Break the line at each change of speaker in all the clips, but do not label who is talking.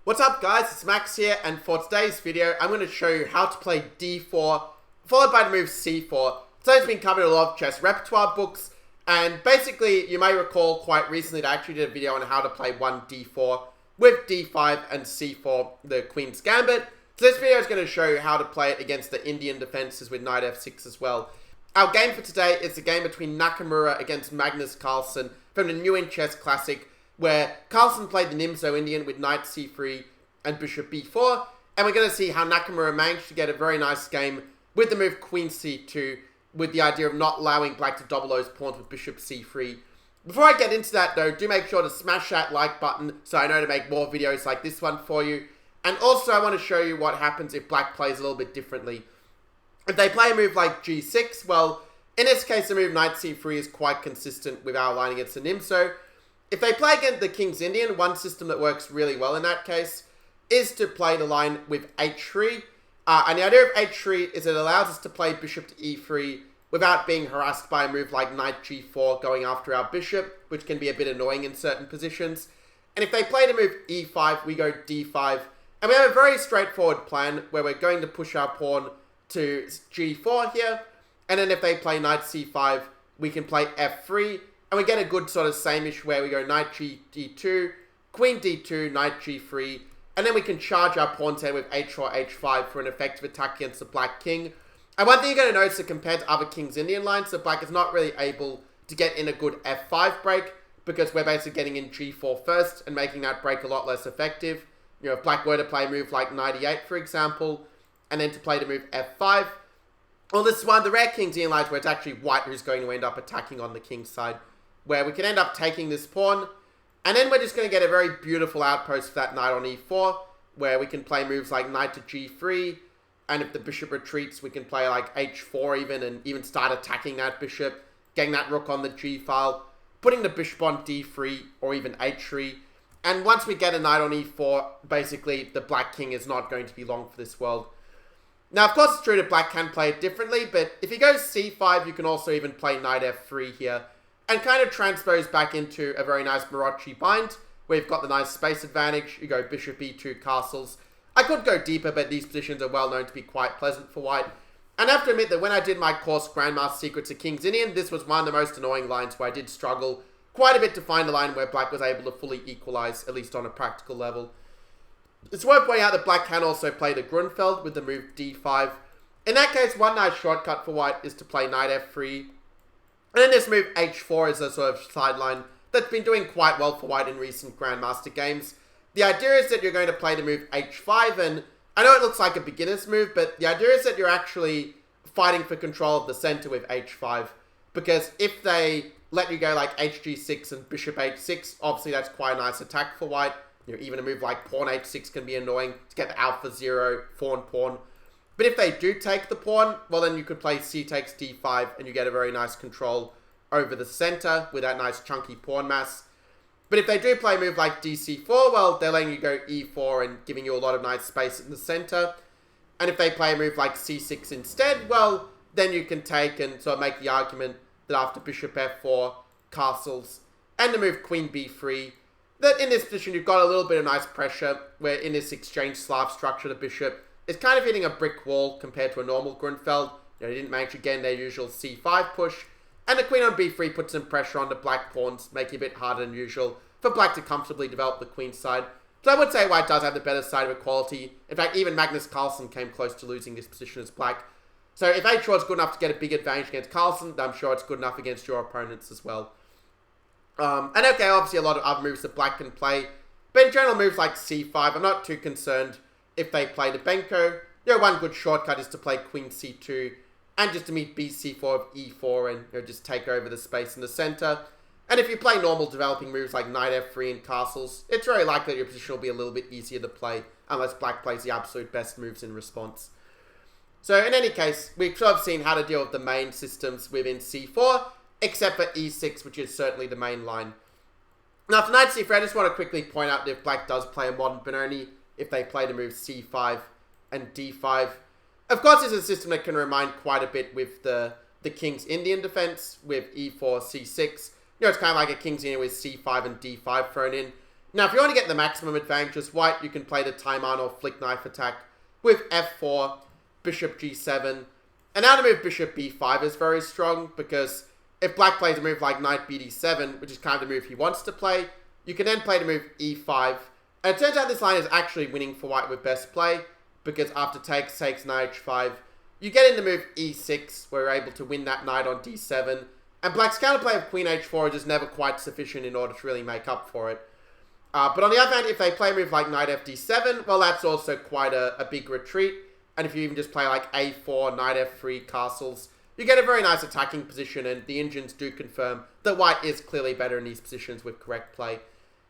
What's up guys, it's Max here, and for today's video I'm going to show you how to play d4 followed by the move c4. Today's been covered in a lot of chess repertoire books, and basically you may recall quite recently that I actually did a video on how to play 1d4 with d5 and c4, the Queen's Gambit. So this video is going to show you how to play it against the Indian defenses with knight f6 as well. Our game for today is the game between Nakamura against Magnus Carlsen from the New in Chess Classic, where Carlsen played the Nimzo-Indian with knight c3 and bishop b4, and we're going to see how Nakamura managed to get a very nice game with the move queen c2, with the idea of not allowing black to double those pawns with bishop c3. Before I get into that though, do make sure to smash that like button so I know to make more videos like this one for you. And also I want to show you what happens if black plays a little bit differently. If they play a move like g6, well, in this case the move knight c3 is quite consistent with our line against the Nimzo. If they play against the King's Indian, one system that works really well in that case is to play the line with h3. And the idea of h3 is it allows us to play bishop to e3 without being harassed by a move like knight g4 going after our bishop, which can be a bit annoying in certain positions. And if they play the move e5, we go d5. And we have a very straightforward plan where we're going to push our pawn to g4 here. And then if they play knight c5, we can play f3. And we get a good sort of same-ish where we go knight d2, queen d2, knight g3, and then we can charge our pawns here with h4, h5 for an effective attack against the black king. And one thing you're going to notice that compared to other King's Indian lines, the black is not really able to get in a good f5 break, because we're basically getting in g4 first and making that break a lot less effective. You know, if black were to play a move like knight e8, for example, and then to play the move f5, well, this is one of the rare King's Indian lines where it's actually white who's going to end up attacking on the king's side, where we can end up taking this pawn, and then we're just going to get a very beautiful outpost for that knight on e4, where we can play moves like knight to g3, and if the bishop retreats, we can play like h4 even, and even start attacking that bishop, getting that rook on the g file, putting the bishop on d3, or even h3, and once we get a knight on e4, basically the black king is not going to be long for this world. Now, of course, it's true that black can play it differently, but if he goes c5, you can also even play knight f3 here, and kind of transpose back into a very nice Maroczy bind, where you've got the nice space advantage. You go bishop e2 castles. I could go deeper, but these positions are well known to be quite pleasant for white. And I have to admit that when I did my course Grandmaster Secrets of King's Indian, this was one of the most annoying lines where I did struggle quite a bit to find a line where black was able to fully equalize, at least on a practical level. It's worth pointing out that black can also play the Grunfeld with the move d5. In that case, one nice shortcut for white is to play knight f3. And then this move h4 is a sort of sideline that's been doing quite well for white in recent Grandmaster games. The idea is that you're going to play the move h5, and I know it looks like a beginner's move, but the idea is that you're actually fighting for control of the center with h5, because if they let you go like hg6 and bishop h6, obviously that's quite a nice attack for white. You know, even a move like pawn h6 can be annoying to get the alpha 0 pawn. But if they do take the pawn, well then you could play c takes d5 and you get a very nice control over the center with that nice chunky pawn mass. But if they do play a move like dc4, well, they're letting you go e4 and giving you a lot of nice space in the center. And if they play a move like c6 instead, well, then you can take and sort of make the argument that after bishop f4, castles, and the move queen b3, that in this position you've got a little bit of nice pressure, where in this exchange Slav structure, the bishop is kind of hitting a brick wall compared to a normal Grunfeld. You know, they didn't manage again their usual c5 push, and the queen on b3 puts some pressure on the black pawns, making it a bit harder than usual for black to comfortably develop the queen side. So I would say white does have the better side of equality. In fact, even Magnus Carlsen came close to losing this position as black. So if h4 is good enough to get a big advantage against Carlsen, I'm sure it's good enough against your opponents as well. And okay, obviously a lot of other moves that black can play, but in general moves like c5, I'm not too concerned if they play the Benko. You know, one good shortcut is to play queen c2 and just to meet bc4 of e4 and, you know, just take over the space in the center. And if you play normal developing moves like knight f3 and castles, it's very likely that your position will be a little bit easier to play unless black plays the absolute best moves in response. So in any case, we've sort of seen how to deal with the main systems within c4, except for e6, which is certainly the main line. Now for knight c3, I just want to quickly point out that if black does play a modern Benoni, if they play the moves c5 and d5, of course it's a system that can remind quite a bit with the King's Indian defense with e4, c6. You know, it's kind of like a King's Indian with c5 and d5 thrown in. Now, if you want to get the maximum advantage as white, you can play the Taiman or flick knife attack with f4, bishop g7. And now the move bishop b5 is very strong, because if black plays a move like knight bd7, which is kind of the move he wants to play, you can then play the move e5. And it turns out this line is actually winning for white with best play, because after takes knight h5, you get in the move e6, where you're able to win that knight on d7. And black's counterplay of queen h4 is just never quite sufficient in order to really make up for it. But on the other hand, if they play a move like knight fd7, well, that's also quite a big retreat. And if you even just play like a4, knight f3, castles, you get a very nice attacking position, and the engines do confirm that white is clearly better in these positions with correct play.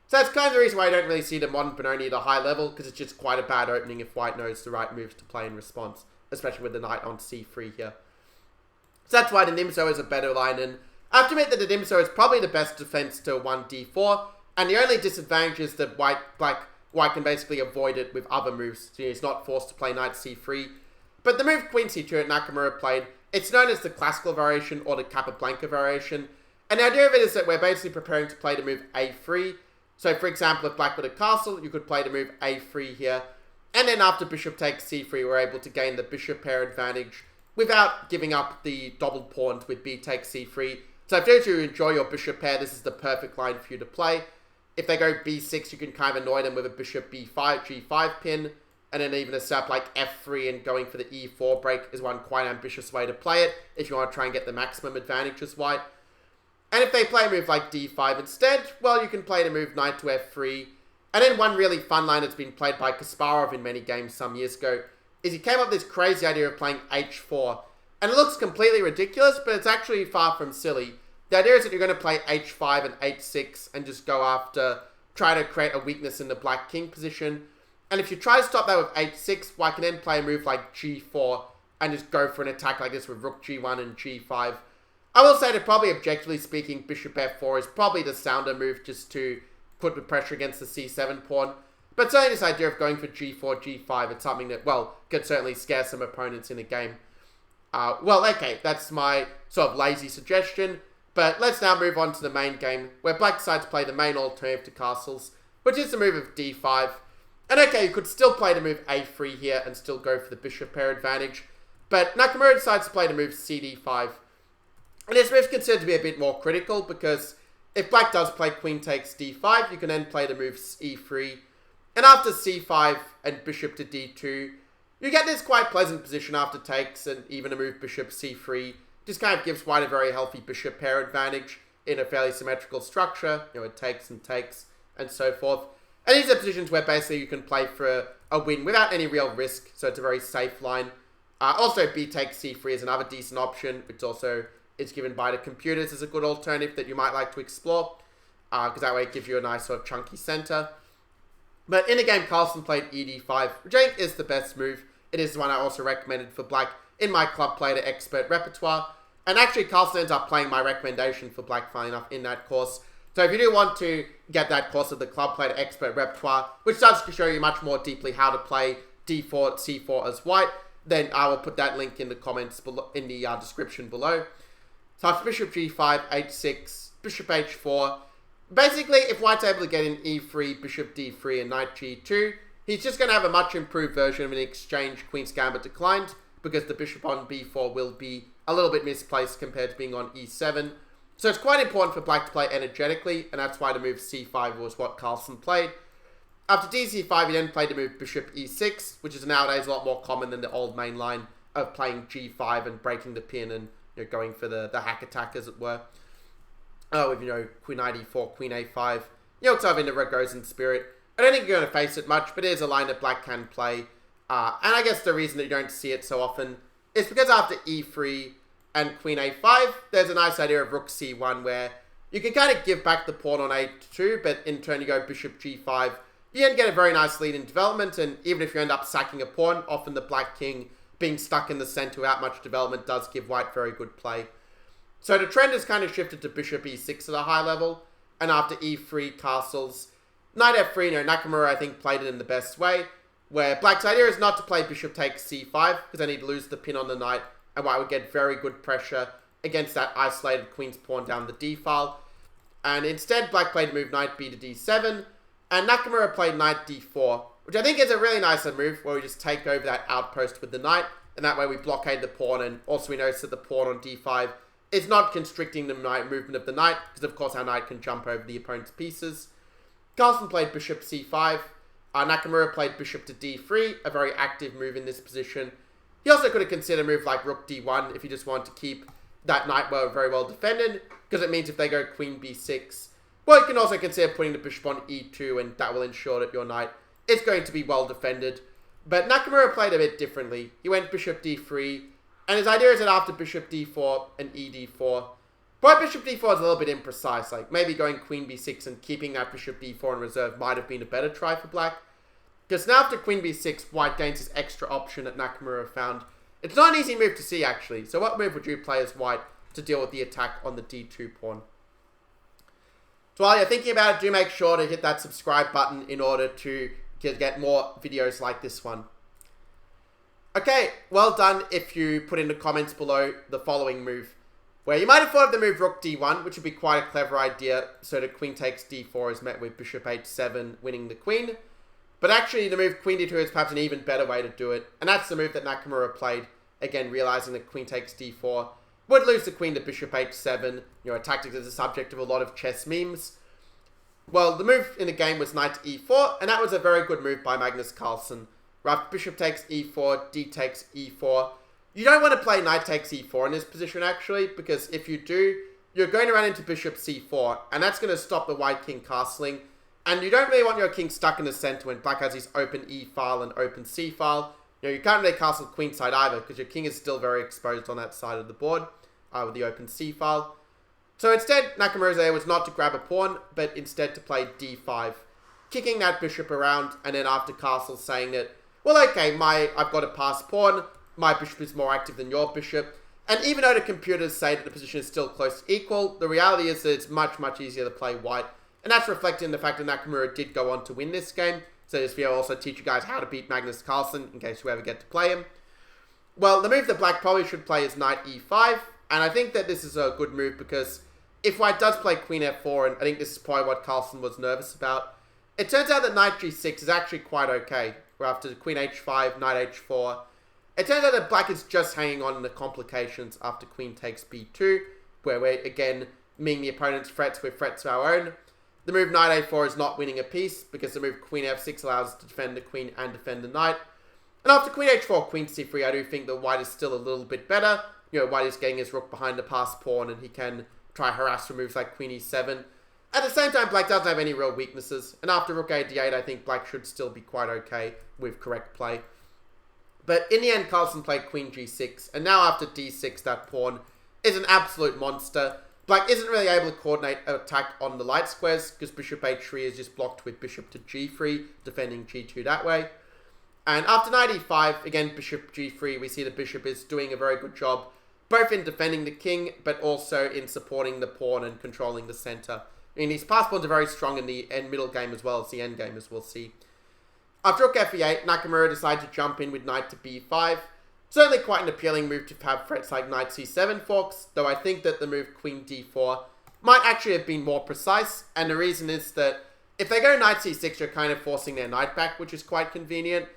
So that's kind of the reason why I don't really see the modern Benoni at a high level, because it's just quite a bad opening if white knows the right moves to play in response, especially with the knight on c3 here. So that's why the Nimzo is a better line, and I have to admit that the Nimzo is probably the best defense to 1d4, and the only disadvantage is that white can basically avoid it with other moves, so he's not forced to play knight c3. But the move queen c2 that Nakamura played, it's known as the classical variation or the Capablanca variation, and the idea of it is that we're basically preparing to play the move a3. So for example, if black were to castle, you could play the move a3 here, and then after bishop takes c3, we're able to gain the bishop pair advantage without giving up the doubled pawns with b takes c3. So for those who enjoy your bishop pair, this is the perfect line for you to play. If they go b6, you can kind of annoy them with a bishop b5, g5 pin, and then even a setup like f3 and going for the e4 break is one quite ambitious way to play it if you want to try and get the maximum advantage as white. And if they play a move like d5 instead, well, you can play the move knight to f3. And then one really fun line that's been played by Kasparov in many games some years ago is he came up with this crazy idea of playing h4. And it looks completely ridiculous, but it's actually far from silly. The idea is that you're going to play h5 and h6 and just go after, try to create a weakness in the black king position. And if you try to stop that with h6, white can then play a move like g4 and just go for an attack like this with rook g1 and g5. I will say that probably objectively speaking, bishop f4 is probably the sounder move just to put the pressure against the c7 pawn. But certainly this idea of going for g4, g5, it's something that, well, could certainly scare some opponents in a game. Well, okay, that's my sort of lazy suggestion. But let's now move on to the main game, where black decides to play the main alternative to castles, which is the move of d5. And okay, you could still play the move a3 here and still go for the bishop pair advantage. But Nakamura decides to play the move cd5. And this move is considered to be a bit more critical, because if black does play queen takes d5, you can then play the move e3. And after c5 and bishop to d2, you get this quite pleasant position after takes and even a move bishop c3. Just kind of gives white a very healthy bishop pair advantage in a fairly symmetrical structure. You know, it takes and so forth. And these are positions where basically you can play for a win without any real risk. So it's a very safe line. Also, b takes c3 is another decent option, which also is given by the computers as a good alternative that you might like to explore. Because that way it gives you a nice sort of chunky center. But in the game, Carlsen played ed5, which I think is the best move. It is the one I also recommended for black in my club play to expert repertoire. And actually, Carlsen ends up playing my recommendation for black, funnily enough, in that course. So if you do want to get that course of the club play to expert repertoire, which starts to show you much more deeply how to play d4, c4 as white, then I will put that link in the comments below, in the description below. So after bishop g5, h6, bishop h4. Basically, if white's able to get in e3, bishop d3, and knight g2, he's just going to have a much improved version of an exchange Queen's Gambit declined, because the bishop on b4 will be a little bit misplaced compared to being on e7. So it's quite important for black to play energetically, and that's why the move c5 was what Carlsen played. After dc5, he then played the move bishop e6, which is nowadays a lot more common than the old main line of playing g5 and breaking the pin and, you know, going for the hack attack, as it were. With, you know, queen knight e4, queen a5. You know, it's sort of in the Ragozin spirit. I don't think you're going to face it much, but it is a line that black can play. And I guess the reason that you don't see it so often is because after e3 and queen a5, there's a nice idea of rook c1 where you can kind of give back the pawn on a2, but in turn you go bishop g5. You can get a very nice lead in development, and even if you end up sacking a pawn, often the black king being stuck in the center without much development does give white very good play. So the trend has kind of shifted to bishop e6 at a high level, and after e3 castles, knight f3, you know, Nakamura I think played it in the best way, where black's idea is not to play bishop takes c5, because then he'd lose the pin on the knight, and white would get very good pressure against that isolated queen's pawn down the d file. And instead, black played a move knight b to d7, And Nakamura played knight d4, which I think is a really nice move where we just take over that outpost with the knight, and that way we blockade the pawn, and also we notice that the pawn on d5 is not constricting the knight movement of the knight, because of course our knight can jump over the opponent's pieces. Carlsen played bishop c5. Nakamura played bishop to d3, a very active move in this position. He also could have considered a move like rook d1 if you just want to keep that knight very well defended, because it means if they go queen b6, well, you can also consider putting the bishop on e2, and that will ensure that your knight is going to be well defended. But Nakamura played a bit differently. He went bishop d3, and his idea is that after bishop d4 and ed4, but bishop d4 is a little bit imprecise, like maybe going queen b6 and keeping that bishop d4 in reserve might have been a better try for black. Because now after queen b6, white gains this extra option that Nakamura found. It's not an easy move to see, actually. So what move would you play as white to deal with the attack on the d2 pawn? So while you're thinking about it, do make sure to hit that subscribe button in order to get more videos like this one. Okay, well done if you put in the comments below the following move, where you might have thought of the move rook d1, which would be quite a clever idea, so the queen takes d4 is met with bishop h7, winning the queen. But actually, the move queen d2 is perhaps an even better way to do it, and that's the move that Nakamura played, again realizing that queen takes d4 would lose the queen to bishop h7, a tactic that's a subject of a lot of chess memes. Well, the move in the game was knight to e4, and that was a very good move by Magnus Carlsen. Right, bishop takes e4, d takes e4. You don't want to play knight takes e4 in this position, actually, because if you do, you're going to run into bishop c4, and that's going to stop the white king castling. And you don't really want your king stuck in the center when black has his open e file and open c file. You can't really castle queenside either, because your king is still very exposed on that side of the board with the open c file. So instead, Nakamura's idea was not to grab a pawn, but instead to play d5, kicking that bishop around, and then after castle saying that, well, okay, I've got a passed pawn, my bishop is more active than your bishop, and even though the computers say that the position is still close to equal, the reality is that it's much, much easier to play white, and that's reflected in the fact that Nakamura did go on to win this game. So this video will also teach you guys how to beat Magnus Carlsen, in case you ever get to play him. Well, the move that black probably should play is knight e5, and I think that this is a good move because if white does play queen f4, and I think this is probably what Carlsen was nervous about, it turns out that knight g6 is actually quite okay. Where after queen h5, knight h4, it turns out that black is just hanging on in the complications after queen takes b2, where we're again meeting the opponent's threats with threats of our own. The move knight a4 is not winning a piece, because the move queen f6 allows us to defend the queen and defend the knight. And after queen h4, queen c3, I do think that white is still a little bit better. White is getting his rook behind the passed pawn, and he can try harass for moves like queen e7. At the same time, black doesn't have any real weaknesses, and after rook a d8, I think black should still be quite okay with correct play. But in the end, Carlsen played queen g6, and now after d6, that pawn is an absolute monster. Black isn't really able to coordinate an attack on the light squares, because bishop h3 is just blocked with bishop to g3, defending g2 that way. And after knight e5, again, bishop g3, we see the bishop is doing a very good job, both in defending the king, but also in supporting the pawn and controlling the center. I mean, these pass pawns are very strong in the middle game as well as the end game, as we'll see. After rook f8, Nakamura decided to jump in with knight to b5. Certainly quite an appealing move to have threats like knight c7 forks, though I think that the move queen d4 might actually have been more precise, and the reason is that if they go knight c6, you're kind of forcing their knight back, which is quite convenient.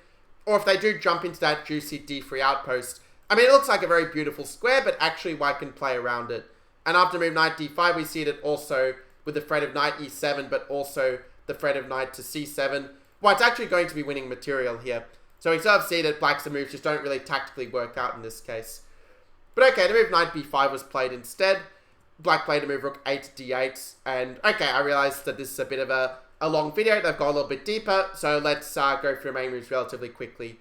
Or if they do jump into that juicy d3 outpost, I mean, it looks like a very beautiful square, but actually white can play around it. And after move knight d5, we see that also with the threat of knight e7, but also the threat of knight to c7. White's actually going to be winning material here. So we sort of see that black's moves just don't really tactically work out in this case. But okay, the move knight b5 was played instead. Black played a move rook a to d8. And okay, I realized that this is a bit of a long video. They've gone a little bit deeper. So let's go through main moves relatively quickly.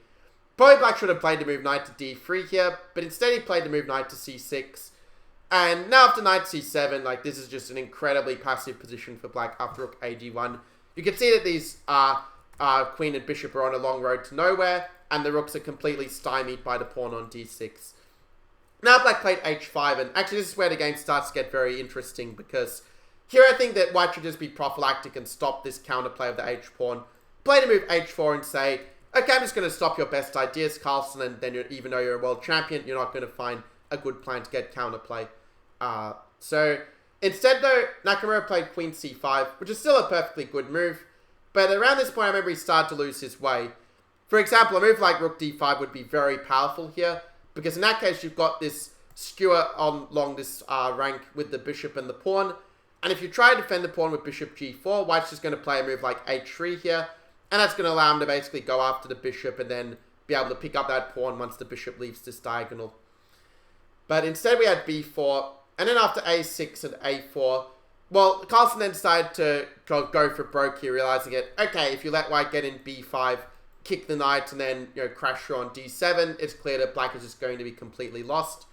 Probably black should have played the move knight to d3 here, but instead he played the move knight to c6. And now after knight c7, like this is just an incredibly passive position for black after rook a d1. You can see that these queen and bishop are on a long road to nowhere, and the rooks are completely stymied by the pawn on d6. Now black played h5, and actually this is where the game starts to get very interesting, because here I think that white should just be prophylactic and stop this counterplay of the h-pawn. Play the move h4 and say, okay, I'm just going to stop your best ideas, Carlsen, and then even though you're a world champion, you're not going to find a good plan to get counterplay. So instead though, Nakamura played queen c5, which is still a perfectly good move. But around this point, I remember he started to lose his way. For example, a move like rook d5 would be very powerful here, because in that case, you've got this skewer along this rank with the bishop and the pawn. And if you try to defend the pawn with bishop g4, white's just going to play a move like h3 here, and that's going to allow him to basically go after the bishop and then be able to pick up that pawn once the bishop leaves this diagonal. But instead we had b4, and then after a6 and a4, well, Carlsen then decided to go for broke here, realizing it, okay, if you let white get in b5, kick the knight, and then, crash through on d7, it's clear that black is just going to be completely lost.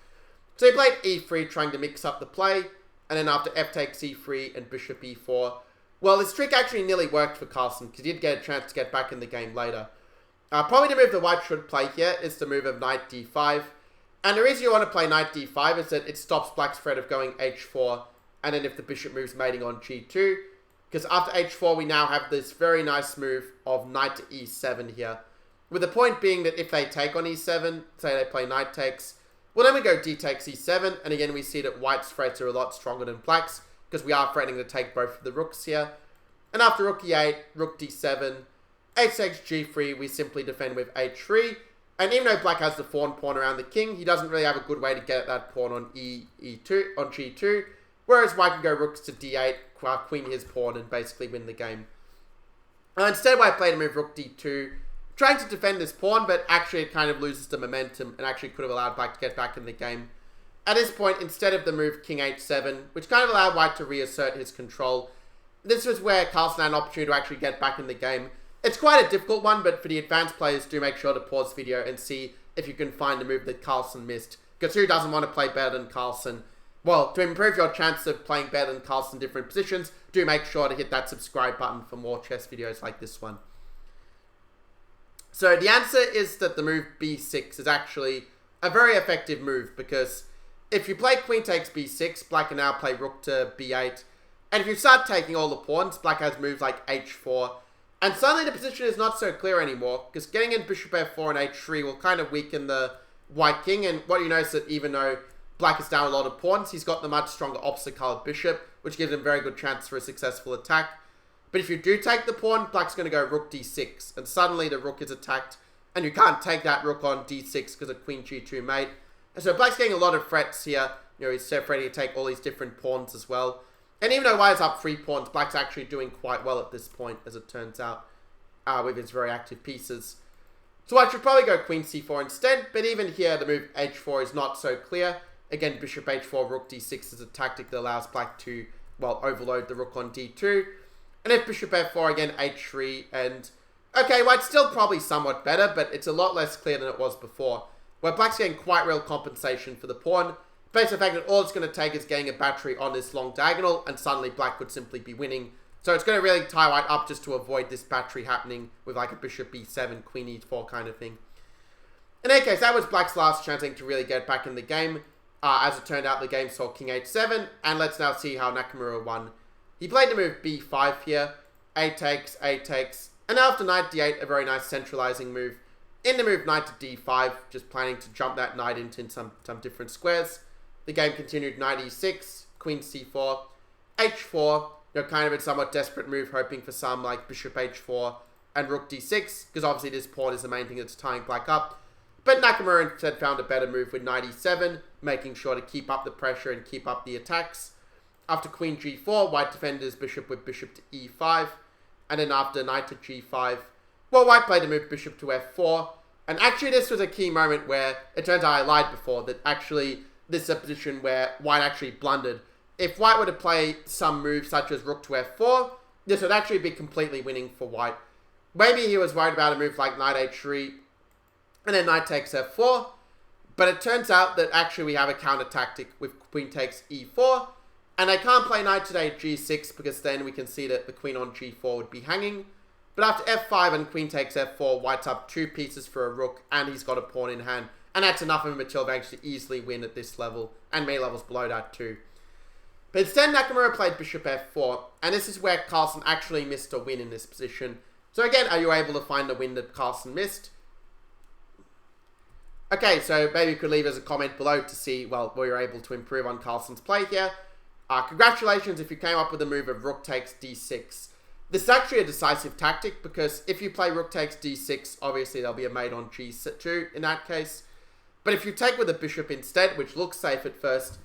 So he played e3, trying to mix up the play, and then after f takes e3 and bishop e4, well, this trick actually nearly worked for Carlsen, because he did get a chance to get back in the game later. Probably the move that white should play here is the move of knight d5, and the reason you want to play knight d5 is that it stops black's threat of going h4, and then if the bishop moves mating on g2, because after h4 we now have this very nice move of knight to e7 here, with the point being that if they take on e7, say they play knight takes, well then we go d takes e7, and again we see that white's threats are a lot stronger than black's, because we are threatening to take both of the rooks here. And after rook e8, rook d7, h takes g3, we simply defend with h3, and even though black has the pawn around the king, he doesn't really have a good way to get at that pawn on e2, on g2, whereas white can go rooks to d8, queen his pawn, and basically win the game. Instead, white played a move rook d2, trying to defend this pawn, but actually it kind of loses the momentum, and actually could have allowed black to get back in the game. At this point, instead of the move king h7, which kind of allowed white to reassert his control, this was where Carlsen had an opportunity to actually get back in the game. It's quite a difficult one, but for the advanced players, do make sure to pause the video and see if you can find the move that Carlsen missed. Because who doesn't want to play better than Carlsen? Well, to improve your chance of playing better than Carlsen in different positions, do make sure to hit that subscribe button for more chess videos like this one. So the answer is that the move b6 is actually a very effective move, because if you play queen takes b6, black can now play rook to b8. And if you start taking all the pawns, black has moves like h4. And suddenly the position is not so clear anymore, because getting in bishop f4 and h3 will kind of weaken the white king. And what you notice that even though black is down a lot of pawns, he's got the much stronger opposite colored bishop, which gives him a very good chance for a successful attack. But if you do take the pawn, black's going to go rook d6. And suddenly the rook is attacked, and you can't take that rook on d6 because of queen g2 mate. And so black's getting a lot of threats here. He's ready to take all these different pawns as well. And even though white is up 3 pawns, black's actually doing quite well at this point, as it turns out, with his very active pieces. So white should probably go queen c4 instead, but even here, the move h4 is not so clear. Again, bishop h4, rook d6 is a tactic that allows black to, well, overload the rook on d2. And if bishop f4, again, h3, and... okay, white's still probably somewhat better, but it's a lot less clear than it was before, where black's getting quite real compensation for the pawn, based on the fact that all it's going to take is getting a battery on this long diagonal, and suddenly black would simply be winning. So it's going to really tie white up just to avoid this battery happening with like a bishop b7, queen e4 kind of thing. In any case, that was black's last chance to really get back in the game. As it turned out, the game saw king h7, and let's now see how Nakamura won. He played the move b5 here, a takes, and after knight d8, a very nice centralizing move. In the move knight to d5, just planning to jump that knight into some different squares. The game continued knight e6, queen c4, h4, kind of a somewhat desperate move, hoping for some like bishop h4 and rook d6, because obviously this pawn is the main thing that's tying black up. But Nakamura instead found a better move with knight e7, making sure to keep up the pressure and keep up the attacks. After queen g4, white defended his bishop with bishop to e5, and then after knight to g5, well, white played the move bishop to f4, and actually this was a key moment where it turns out I lied before, that actually this is a position where white actually blundered. If white were to play some move such as rook to f4, this would actually be completely winning for white. Maybe he was worried about a move like knight h3, and then knight takes f4, but it turns out that actually we have a counter tactic with queen takes e4, and I can't play knight to g6 because then we can see that the queen on g4 would be hanging. But after f5 and queen takes f4, white's up 2 pieces for a rook, and he's got a pawn in hand. And that's enough of a material advantage to easily win at this level, and many levels below that too. But instead, Nakamura played bishop f4, and this is where Carlsen actually missed a win in this position. So again, are you able to find the win that Carlsen missed? Okay, so maybe you could leave us a comment below to see, well, were you able to improve on Carlsen's play here. Congratulations if you came up with the move of rook takes d6. This is actually a decisive tactic because if you play rook takes d6, obviously there'll be a mate on g2 in that case. But if you take with a bishop instead, which looks safe at first,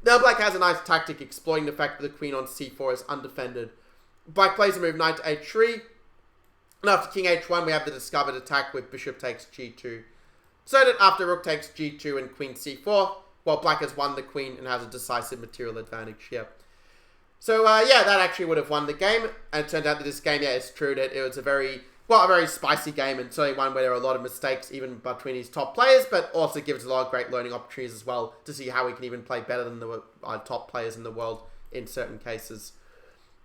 now black has a nice tactic exploiting the fact that the queen on c4 is undefended. Black plays a move knight to h3, and after king h1 we have the discovered attack with bishop takes g2. So that after rook takes g2 and queen c4, well, black has won the queen and has a decisive material advantage here. So yeah, that actually would have won the game, and it turned out that this game, yeah, it's true that it was a very spicy game, and certainly one where there are a lot of mistakes even between his top players, but also gives a lot of great learning opportunities as well to see how we can even play better than the top players in the world in certain cases.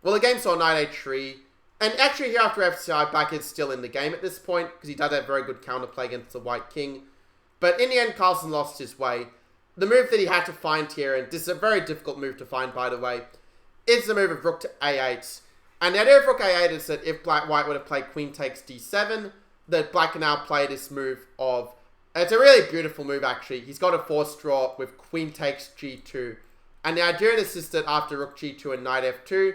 Well, the game saw knight h3, and actually here after f6, black is still in the game at this point, because he does have very good counterplay against the white king. But in the end, Carlsen lost his way. The move that he had to find here, and this is a very difficult move to find, by the way, is the move of rook to a8. And the idea of rook a8 is that if white would have played queen takes d7, that black can now play this move of... And it's a really beautiful move, actually. He's got a forced draw with queen takes g2. And the idea of this is that after rook g2 and knight f2,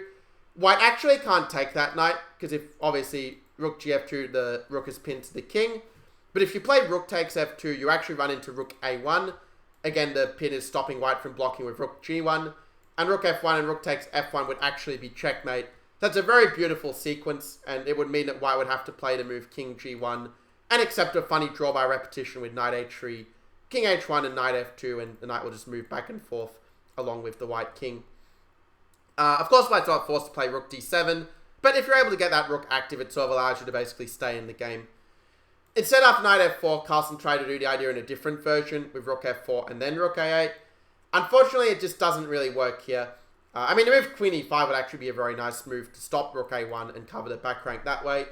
white actually can't take that knight, because if, obviously, rook gf2, the rook is pinned to the king. But if you play rook takes f2, you actually run into rook a1. Again, the pin is stopping white from blocking with rook g1. And rook f1 and rook takes f1 would actually be checkmate. That's a very beautiful sequence, and it would mean that white would have to play the move king g1 and accept a funny draw by repetition with knight h3, king h1 and knight f2, and the knight will just move back and forth along with the white king. Of course, white's not forced to play rook d7, but if you're able to get that rook active, it sort of allows you to basically stay in the game. Instead, after knight f4, Carlsen tried to do the idea in a different version with rook f4 and then rook a8. Unfortunately, it just doesn't really work here. I mean, the move queen e5 would actually be a very nice move to stop rook a1 and cover the back rank that way.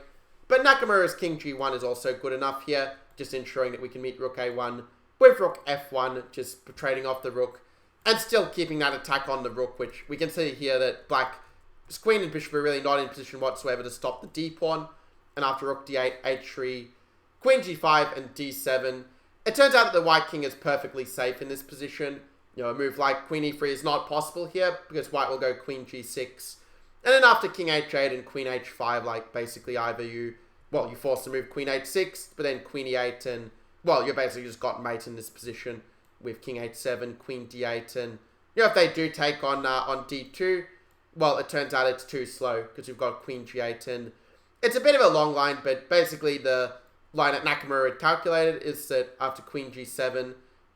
But Nakamura's king g1 is also good enough here, just ensuring that we can meet rook a1 with rook f1, just trading off the rook, and still keeping that attack on the rook, which we can see here that black's queen and bishop are really not in position whatsoever to stop the d-pawn. And after rook d8, h3, queen g5, and d7, it turns out that the white king is perfectly safe in this position. You know, a move like queen e3 is not possible here because white will go queen g6. And then after king h8 and queen h5, like basically either you force to move queen h6, but then queen e8 and, well, you're basically just got mate in this position with king h7, queen d8, and, you know, if they do take on d2, well, it turns out it's too slow because you've got queen g8, and it's a bit of a long line, but basically the line that Nakamura had calculated is that after queen g7,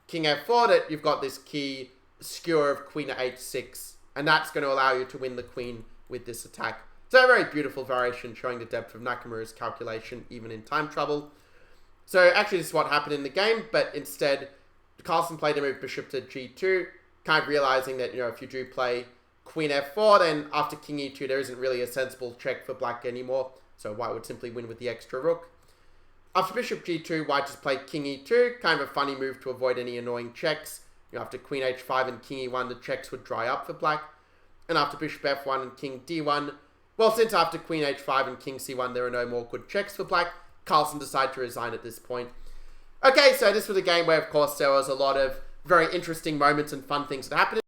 king f4, that you've got this key skewer of queen at h6, and that's going to allow you to win the queen with this attack. So a very beautiful variation showing the depth of Nakamura's calculation, even in time trouble. So actually this is what happened in the game, but instead Carlsen played the move bishop to g2, kind of realizing that, you know, if you do play queen f4, then after king e2 there isn't really a sensible check for black anymore, so white would simply win with the extra rook. After bishop g2, white just played king e2, kind of a funny move to avoid any annoying checks. You know, after queen h5 and king e1, the checks would dry up for black. And after bishop f1 and king d1, well, since after queen h5 and king c1 there are no more good checks for black, Carlsen decided to resign at this point. Okay, so this was a game where, of course, there was a lot of very interesting moments and fun things that happened.